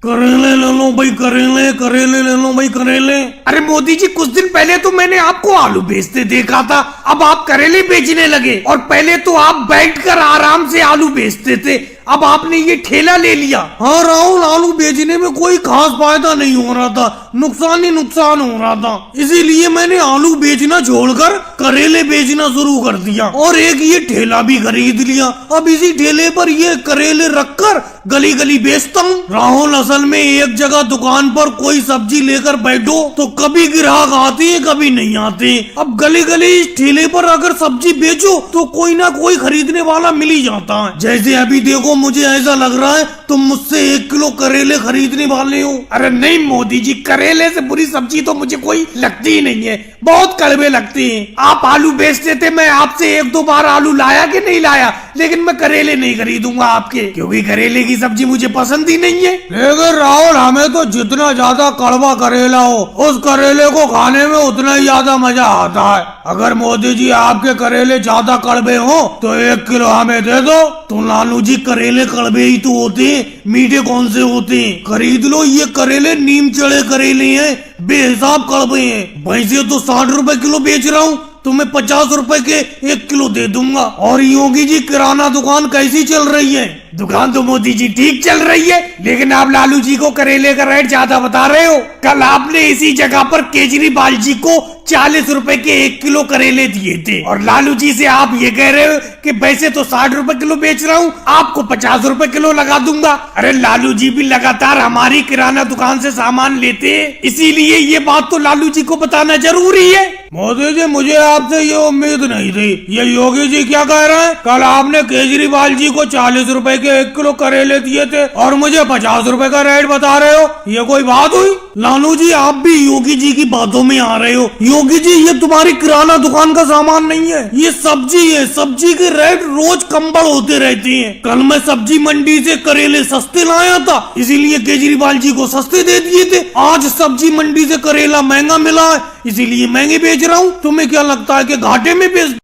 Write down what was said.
करेले ले लो भाई, करेले करेले ले लो भाई, करेले। अरे मोदी जी, कुछ दिन पहले तो मैंने आपको आलू बेचते देखा था, अब आप करेले बेचने लगे। और पहले तो आप बैठकर आराम से आलू बेचते थे, अब आपने ये ठेला ले लिया। हाँ राहुल, आलू बेचने में कोई खास फायदा नहीं हो रहा था, नुकसान ही नुकसान हो रहा था, इसीलिए मैंने आलू बेचना छोड़कर करेले बेचना शुरू कर दिया और एक ये ठेला भी खरीद लिया। अब इसी ठेले पर ये करेले रखकर गली गली बेचता हूँ। राहुल, असल में एक जगह दुकान पर कोई सब्जी लेकर बैठो तो कभी ग्राहक आते हैं कभी नहीं आते। अब गली गली इस ठेले पर अगर सब्जी बेचो तो कोई ना कोई खरीदने वाला मिल ही जाता है। जैसे अभी देखो, मुझे ऐसा लग रहा है तुम मुझसे 1 किलो करेले खरीदने वाले हो। अरे नहीं मोदी जी, करेले से बुरी सब्जी तो मुझे कोई लगती ही नहीं है, बहुत कड़वे लगते हैं। आप आलू बेचते थे, मैं आपसे 1-2 बार आलू लाया कि नहीं लाया, लेकिन मैं करेले नहीं खरीदूंगा आपके, क्योंकि करेले की सब्जी मुझे पसंद ही नहीं है। लेकिन राहुल, हमें तो जितना ज्यादा कड़वा करेला हो उस करेले को खाने में उतना ही ज्यादा मजा आता है। अगर मोदी जी आपके करेले ज्यादा कड़वे हो तो 1 किलो हमें दे दो। तो लालू जी, करेले कड़वे ही तो होते हैं, मीठे कौन से होते हैं? खरीद लो, ये करेले नीम चढ़े करेले हैं, बेहिसाब कड़वे हैं। वैसे तो 60 रुपए किलो बेच रहा हूँ, तुम्हें 50 रुपए के 1 किलो दे दूंगा। और योगी जी, किराना दुकान कैसी चल रही है? दुकान तो मोदी जी ठीक चल रही है, लेकिन आप लालू जी को करेले का रेट ज्यादा बता रहे हो। कल आपने इसी जगह पर केजरीवाल जी को 40 रुपए के 1 किलो करेले दिए थे, और लालू जी से आप ये कह रहे हो कि वैसे तो 60 रुपए किलो बेच रहा हूँ, आपको 50 रुपए किलो लगा दूंगा। अरे लालू जी भी लगातार हमारी किराना दुकान से सामान लेते हैं, इसीलिए ये बात तो लालू जी को बताना जरूरी है। मोदी जी, मुझे आपसे ये उम्मीद नहीं थी। ये योगी जी क्या कह रहे हैं? कल आपने केजरीवाल जी को 40 रुपए के 1 किलो करेले दिए थे और मुझे 50 रुपए का रेट बता रहे हो, ये कोई बात हुई? लालू जी, आप भी योगी जी की बातों में आ रहे हो। योगी जी, ये तुम्हारी किराना दुकान का सामान नहीं है, ये सब्जी है। सब्जी के रेट रोज कंबल होते रहते हैं। कल मैं सब्जी मंडी से करेले सस्ते लाया था, इसीलिए केजरीवाल जी को सस्ते दे दिए थे। आज सब्जी मंडी से करेला महंगा मिला है, इसीलिए महंगे बेच रहा हूँ। तुम्हें क्या लगता है कि घाटे में बेच